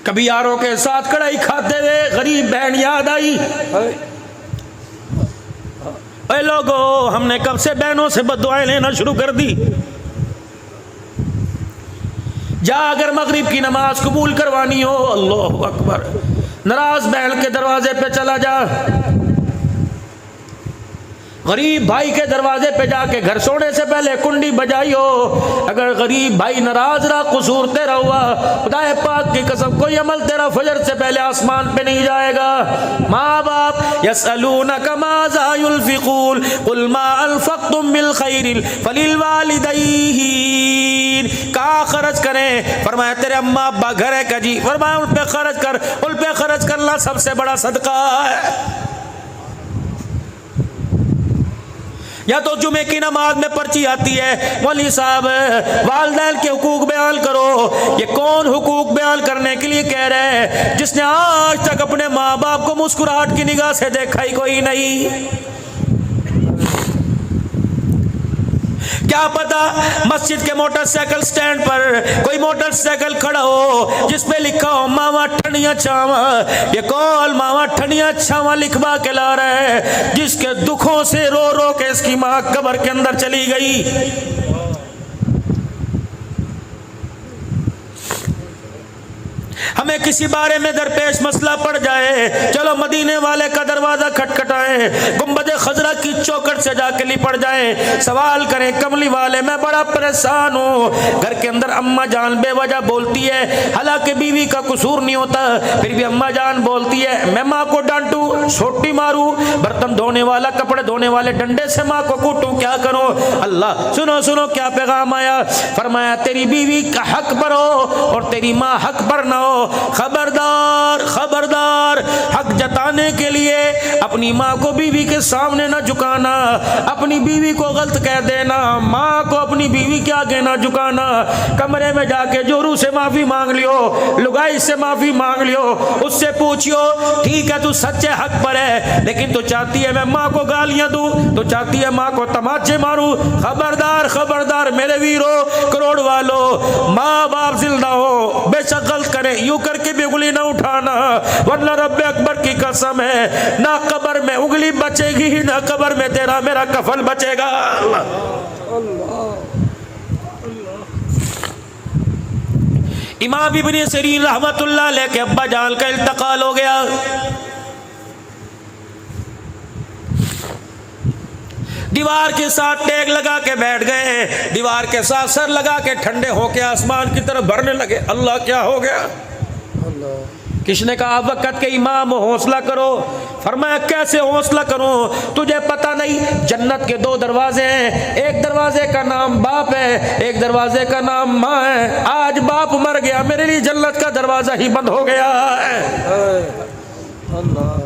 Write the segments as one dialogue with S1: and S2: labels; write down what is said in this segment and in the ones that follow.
S1: कभी यारों के साथ कढ़ाई खाते हुए गरीब बहन याद आई, अरे लोगो हमने कब से बहनों से बददुआएं लेना शुरू कर दी। जा अगर मगरिब की नमाज कबूल करवानी हो, अल्लाह अकबर, नाराज बहन के दरवाजे पे चला जा, गरीब भाई के दरवाजे पे जाके घर सोने से पहले कुंडी बजाई हो। अगर गरीब भाई नाराज रहा, कसूर तेरा हुआ, खुदाए पाक की कसम कोई अमल तेरा फजर से पहले आसमान पे नहीं जाएगा। माँ बाप यसअलूनका माज़ा युनफ़िक़ून क़ुल मा अनफ़क़्तुम मिन ख़ैरिन फ़लिल वालिदैन। कहाँ खर्च करें? फरमाया तेरे अम्मा अब्बा घर है जी, फरमाया उन पे खर्च कर, उन पे खर्च करना सबसे बड़ा सदका है। या तो जुमे की नमाज में पर्ची आती है, मौलवी साहब वालिदैन के हुकूक बयान करो। ये कौन हुकूक बयान करने के लिए कह रहे हैं? जिसने आज तक अपने माँ बाप को मुस्कुराहट की निगाह से देखा ही कोई नहीं। क्या पता मस्जिद के मोटरसाइकिल स्टैंड पर कोई मोटरसाइकिल खड़ा हो जिस पे लिखा हो मामा ठंडिया छावा। ये कौन मामा ठंडिया छावा लिखवा के ला रहा है, जिसके दुखों से रो रो के इसकी माँ कब्र के अंदर चली गई। हमें किसी बारे में दरपेश मसला पड़ जाए, चलो मदीने वाले का दरवाजा खटखटाएं, गुंबद खजरा की चौखट से जाके लिपट जाएं, सवाल करें कमली वाले मैं बड़ा परेशान हूँ। घर के अंदर अम्मा जान बेवजह बोलती है, हालांकि बीवी का कसूर नहीं होता, फिर भी अम्मा जान बोलती है मैं माँ को डांटू, छोटी मारू, बर्तन धोने वाला कपड़े धोने वाले डंडे से माँ को कूटूं, क्या करूँ? अल्लाह सुनो सुनो क्या पैगाम आया। फरमाया तेरी बीवी का हक पर हो और तेरी माँ हक पर ना हो। खबरदार खबरदार, हक जताने के लिए अपनी माँ को बीवी के सामने न झुकाना, अपनी बीवी को गलत कह देना, माँ को अपनी बीवी के आगे ना झुकाना। कमरे में जाके जोरू से माफी मांग लियो, लुगाई से माफी मांग लियो, उससे पूछियो ठीक है तू सच्चे हक पर है, लेकिन तू चाहती है मैं माँ को गालियां दूं, तू चाहती है माँ को तमाचे मारूं। खबरदार खबरदार मेरे वीरों करोड़ वालों, माँ बाप जिंदा हो बेशक गलत करे, यूं करके भी उंगली ना उठाना, वरना रब्बे अकबर की कसम है ना कब्र में उंगली बचेगी ही ना कब्र में तेरा मेरा कफन बचेगा। इमाम इब्न सीरीन रहमतुल्लाह अलैह के अब्बा जान का इंतकाल हो गया। दीवार के साथ टेक लगा के बैठ गए, दीवार के साथ सर लगा के ठंडे होके आसमान की तरफ भरने लगे। अल्लाह क्या हो गया? किसने कहा वक़्त के इमाम हौसला करो? फरमाया कैसे हौसला करूं? तुझे पता नहीं जन्नत के दो दरवाजे हैं, एक दरवाजे का नाम बाप है, एक दरवाजे का नाम माँ है। आज बाप मर गया, मेरे लिए जन्नत का दरवाजा ही बंद हो गया है। अल्लाह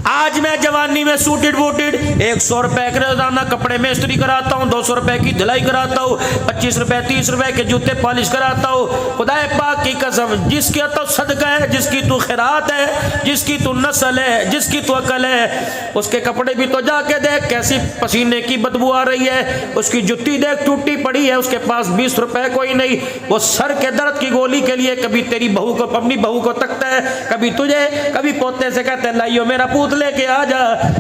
S1: आज मैं जवानी में सूटेड बूटेड 100 रुपए के रोजाना कपड़े में इस्त्री कराता हूँ, 200 रुपए की धुलाई कराता हूँ, 25 रुपए 30 रुपए के जूते पॉलिश कराता हूँ। खुदाए पाक की कसम जिसकी तो सदका है, जिसकी तू खैरात है, जिसकी तू नस्ल है, जिसकी तू अकल है, उसके कपड़े भी तो जाके देख कैसी पसीने की बदबू आ रही है, उसकी जुत्ती देख टूटी पड़ी है, उसके पास 20 रुपए कोई नहीं, वो सर के दर्द की गोली के लिए कभी तेरी बहू को अपनी बहू को तकता है, कभी तुझे कभी पोते से कहते हैं लाइयो मेरा पूत लेके आ जा।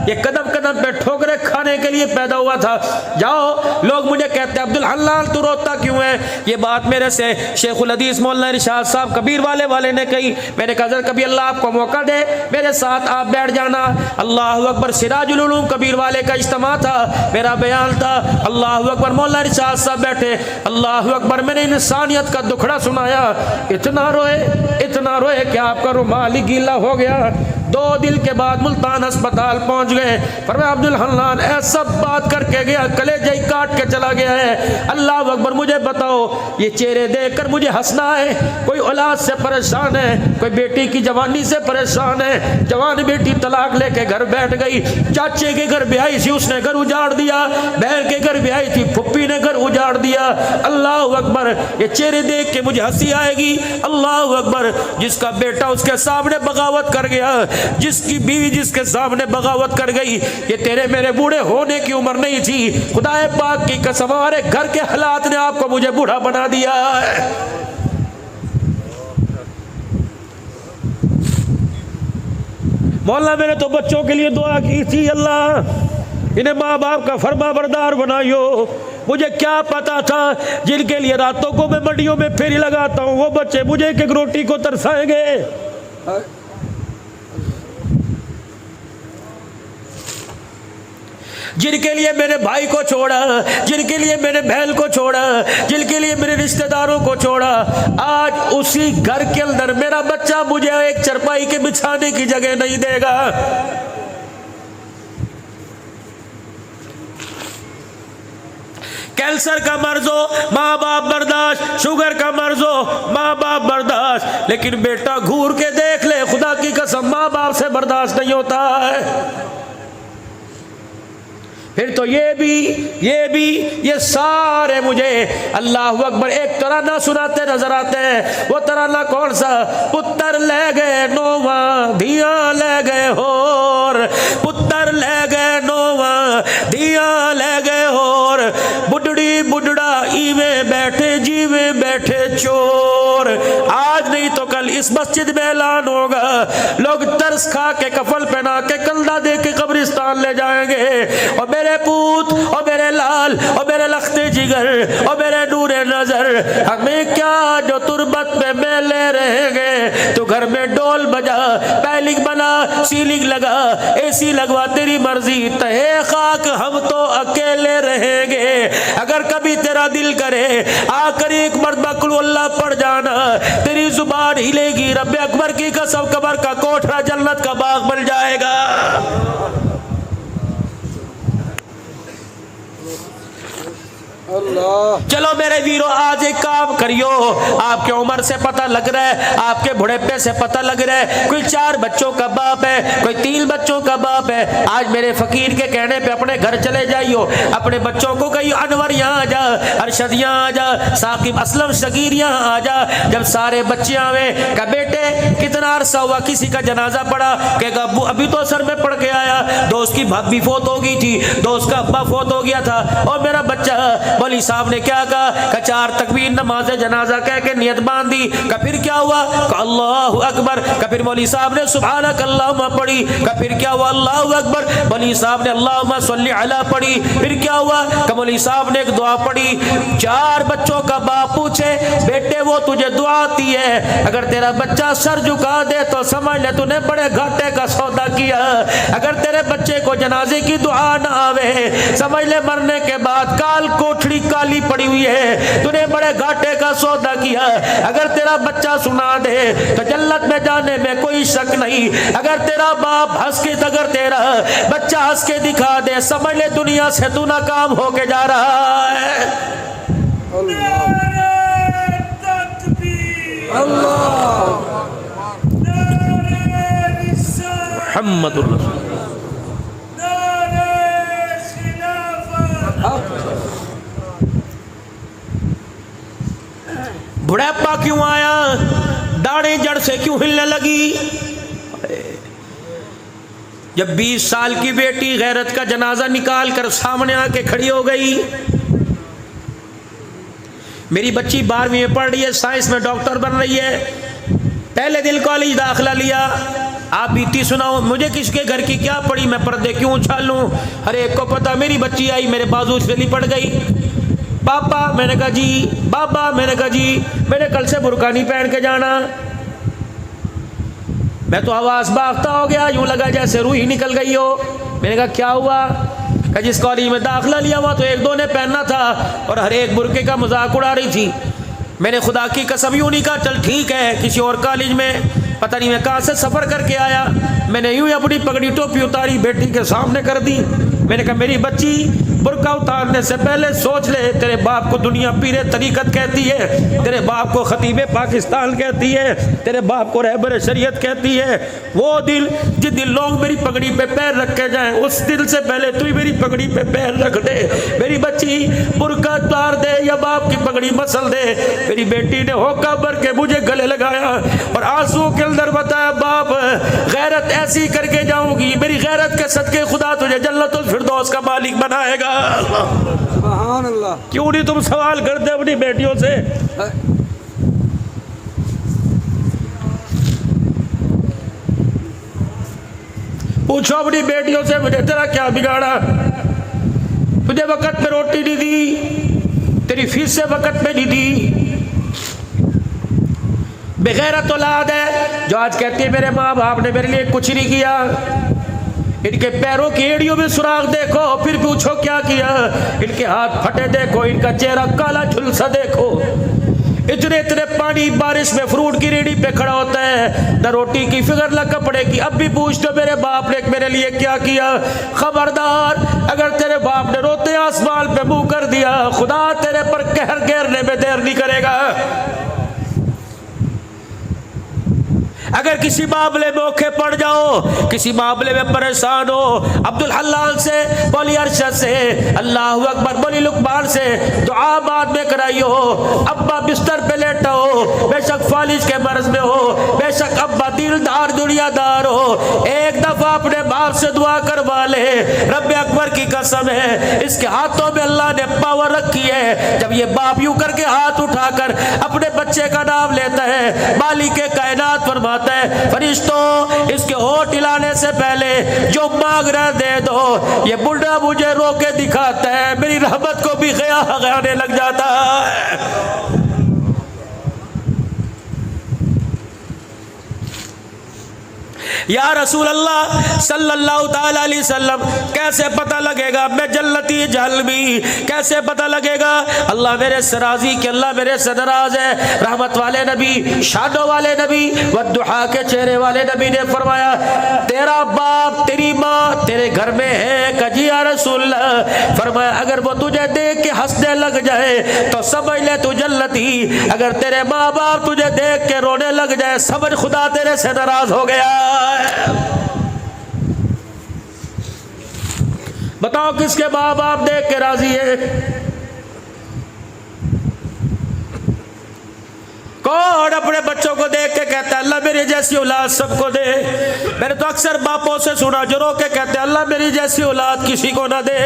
S1: ये कदम कदम पे ठोकरे खाने के लिए पैदा हुआ था। जाओ लोग मुझे कहते हैं अब्दुल हन्नान तू रोता क्यों है? ये बात मेरे से शेखुल हदीस मौलाना इरशाद साहब कबीर वाले ने कही। मैंने कहा कभी अल्लाह आपको मौका दे मेरे साथ आप बैठ जाना। अल्लाह अकबर सिराजुल उलूम कबीर वाले का इज्तिमा था, मेरा बयान था। अल्लाह अकबर मौलाना इरशाद साहब बैठे, अल्लाह अकबर मैंने इंसानियत का दुखड़ा सुनाया। इतना रोए कि आपका रुमाल ही गीला हो गया। 2 दिन के बाद मुल्तान अस्पताल पहुंच गए। फरमाया अब्दुल हन्नान ऐसा बात करके गया, कलेजा ही काट के चला गया है। अल्लाह अकबर मुझे बताओ ये चेहरे देखकर मुझे हंसना है? कोई औलाद से परेशान है, कोई बेटी की जवानी से परेशान है, जवान बेटी तलाक लेके घर बैठ गई, चाचे के घर ब्याही थी उसने घर उजाड़ दिया, बहन के घर ब्याही थी फुप्पी ने घर उजाड़ दिया। अल्लाह अकबर ये चेहरे देख के मुझे हंसी आएगी। अल्लाह अकबर जिसका बेटा उसके सामने बगावत कर गया, जिसकी बीवी जिसके सामने बगावत कर गई, ये तेरे मेरे बूढ़े होने की उम्र नहीं थी। खुदाए पाक की कसम हमारे घर के हालात हयात ने आपको मुझे बूढ़ा बना दिया है। मौला मैंने तो बच्चों के लिए दुआ की थी, अल्लाह इन्हें माँ बाप का फरमा बरदार बनाइयो। मुझे क्या पता था जिनके लिए रातों को मैं मंडियों में फेरी लगाता हूँ वो बच्चे मुझे एक एक रोटी को तरसाएंगे। जिनके लिए मेरे भाई को छोड़ा, जिनके लिए मेरे बहन को छोड़ा, जिनके लिए मेरे रिश्तेदारों को छोड़ा, आज उसी घर के अंदर मेरा बच्चा मुझे एक चरपाई के बिछाने की जगह नहीं देगा। कैंसर का मर्ज हो माँ बाप बर्दाश्त, शुगर का मर्ज हो माँ बाप बर्दाश्त, लेकिन बेटा घूर के देख ले, खुदा की कसम माँ बाप से बर्दाश्त नहीं होता है। फिर तो ये सारे मुझे अल्लाह अकबर एक तराना सुनाते नजर आते हैं। वो तराना कौन सा? पुत्र ले गए नोवा धिया ले गए होर, पुत्र ले गए नोवा धिया ले गए होर, बुढ़ड़ी बुढ़ड़ा ईवे बैठे जीवे बैठे चोर। आज नहीं तो कल इस मस्जिद में ऐलान होगा, लोग तरस खा के कफल पहना के कंधा दे के कब्रिस्तान ले जाएंगे। और मेरे पूत और मेरे लाल और मेरे लखते जिगर और मेरे नूरे नजर, हमें क्या जो तुरबत में मेले रहेंगे। तो घर में डोल बजा, पैलिंग बना, सीलिंग लगा, एसी लगवा, तेरी मर्जी, तहे खाक हम तो अकेले रहेंगे। अगर कभी तेरा दिल करे आकर एक मर्तबा कुल अल्लाह पढ़ जाना, तेरी जुबान हिलेगी, रब्बे अकबर की कसम कब्र का कोठरा जन्नत का बाग बन जाएगा। चलो मेरे वीरों, आज एक काम करियो, आपके उम्र से पता लग रहा है, आपके बुढ़ेपे से पता लग रहा है, कोई 4 बच्चों का बाप है, कोई 3 बच्चों का बाप है। आज मेरे फकीर के कहने पे अपने घर चले जाइयो, अपने बच्चों को कहियो अनवर यहाँ आ जा, अरशद यहाँ आ जा, साकिब असलम शकीर यहाँ आ जा। जब सारे बच्चे आवे, कहा बेटे कितना अरसा हुआ किसी का जनाजा पड़ा? कहेगा अभी तो असर में पढ़ के आया, दोस्त की भाभी फोत हो गई थी, दोस्त का अब्बा फोत हो गया था, और मेरा बच्चा मौलवी साहब ने क्या कहा? 4 तकबीर नमाज जनाजा कह के नियत बांधी। का फिर क्या हुआ? अल्लाहु अकबर। का फिर मौलवी साहब ने सुभानक अल्लाहुम्मा पढ़ी। का फिर क्या हुआ? अल्लाहु अकबर। मौलवी साहब ने अल्लाहुम्मा सल्ली अला पढ़ी। फिर क्या हुआ? का मौलवी साहब ने एक दुआ पढ़ी। 4 बच्चों का बाप पूछे, बेटे वो तुझे दुआ आती है? अगर तेरा बच्चा सर झुका दे तो समझ ले तूने बड़े घाटे का सौदा किया। अगर तेरे बच्चे को जनाजे की दुआ ना आवे, समझ ले मरने के बाद काल कोठड़ी काली पड़ी हुई है, तूने बड़े घाटे का सौदा किया। अगर तेरा बच्चा सुना दे तो जन्नत में जाने में कोई शक नहीं। अगर तेरा बाप हंस के, अगर तेरा बच्चा हंस के दिखा दे, समझ ले दुनिया से तू नाकाम होके जा रहा है। बुढ़ापा क्यों आया? दाढ़ी जड़ से क्यों हिलने लगी? जब 20 साल की बेटी गैरत का जनाजा निकाल कर सामने आके खड़ी हो गई। मेरी बच्ची 12वीं में पढ़ रही है, साइंस में डॉक्टर बन रही है, पहले दिन कॉलेज दाखिला लिया। आप बीती सुनाओ, मुझे किसके घर की क्या पड़ी, मैं पर्दे क्यों उछालूं? हर एक को पता। मेरी बच्ची आई, मेरे बाजू से लिपट गई। पापा, मैंने कहा जी। बाबा, मैंने कहा जी, मैंने कल से बुर्का नहीं पहन के जाना। मैं तो आवाज भागता हो गया, यूं लगा जैसे रूह ही निकल गई हो। मैंने कहा क्या हुआ? कहा जिस कॉलेज में दाखिला लिया हुआ तो 1-2 ने पहनना था और हर एक बुर्के का मजाक उड़ा रही थी। मैंने खुदा की कसम यूं नहीं कहा चल ठीक है, किसी और कॉलेज में पता नहीं मैं कहाँ से सफर करके आया। मैंने यूं ही अपनी पगड़ी टोपी उतारी, बेटी के सामने कर दी। मैंने कहा मेरी बच्ची, बुर्का उतारने से पहले सोच ले, तेरे बाप को दुनिया पीरे तरीकत कहती है, तेरे बाप को खतीबे पाकिस्तान कहती है, तेरे बाप को रहबर शरीयत कहती है। वो दिल जिस दिन लोग मेरी पगड़ी पे पैर रख के जाएं, उस दिल से पहले तू ही मेरी पगड़ी पे पैर रख दे। मेरी बच्ची बुर्का उतार दे या बाप की पगड़ी मसल दे। मेरी बेटी ने होका भर के मुझे गले लगाया और आंसू के अंदर बताया, बाप गैरत ऐसी करके जाऊंगी, मेरी गैरत के सदके खुदा तुझे जन्नतुल फिरदौस का मालिक बनाएगा।
S2: सुभान अल्लाह।
S1: क्यों नहीं तुम सवाल करते अपनी बेटियों से? पूछो अपनी बेटियों से, मुझे तेरा क्या बिगाड़ा? तुझे वक्त पे रोटी नहीं दी, तेरी फीस से वक्त पे नहीं दी। बेगैरत औलाद है जो आज कहती है मेरे माँ बाप ने मेरे लिए कुछ नहीं किया। इनके पैरों की एड़ियों में सुराख देखो, फिर पूछो क्या किया। इनके हाथ फटे देखो, इनका चेहरा काला झुलसा देखो। इतने इतने पानी बारिश में फ्रूट की रेडी पे खड़ा होता है, न रोटी की फिक्र न कपड़े की। अब भी पूछ दो मेरे बाप ने मेरे लिए क्या किया। खबरदार, अगर तेरे बाप ने रोते आसमान पे मुंह कर दिया, खुदा तेरे पर कहर घेरने में देर नहीं करेगा। अगर किसी मामले में औखे पड़ जाओ, किसी मामले में परेशान हो, अब्दुल हल्लाल से, बोली अरशद से, अल्लाहु अकबर, बोली लुकमान से दुआ बाद में कराइयो। अब्बा बिस्तर पे लेटा हो, बेशक फालिज के मर्ज में हो, बेशक अब्बा दिलदार दुनियादार हो, एक दफा अपने बाप से दुआ करवा ले। रब्बे अकबर की कसम है, इसके हाथों में अल्लाह ने पावर रखी है। जब ये बाप यूं करके हाथ उठाकर अपने बच्चे का नाम लेता है, मालिक के कायनात फरमाता है, फरिश्तों इसके होठ हिलाने से पहले जो मांग रहे दे दो। ये बुढ़ा मुझे रोके दिखाता है, मेरी रहमत को भी गयाने लग जाता है। या रसूल अल्लाह सल्लल्लाहु ताला अलैहि वसल्लम, कैसे पता लगेगा मैं जन्नती जहलमी? कैसे पता लगेगा? अल्लाह मेरे से राजी कि अल्लाह मेरे से नाराज है। रहमत वाले नबी, शानों वाले नबी, वद्दुहा के चेहरे वाले नबी ने फरमाया, तेरा बाप तेरी माँ तेरे घर में है? कजी या रसूल अल्लाह। फरमाया, अगर वो तुझे देख के हंसने लग जाए तो समझ ले तू जन्नती। अगर तेरे माँ बाप तुझे देख के रोने लग जाए, समझ खुदा तेरे से नाराज हो गया। बताओ किसके माँ बाप देख के राजी है? कौन अपने बच्चों को देख के कहता है अल्लाह मेरी जैसी औलाद सबको दे? मैंने तो अक्सर बापों से सुना जो रो के कहते हैं अल्लाह मेरी जैसी औलाद किसी को ना दे।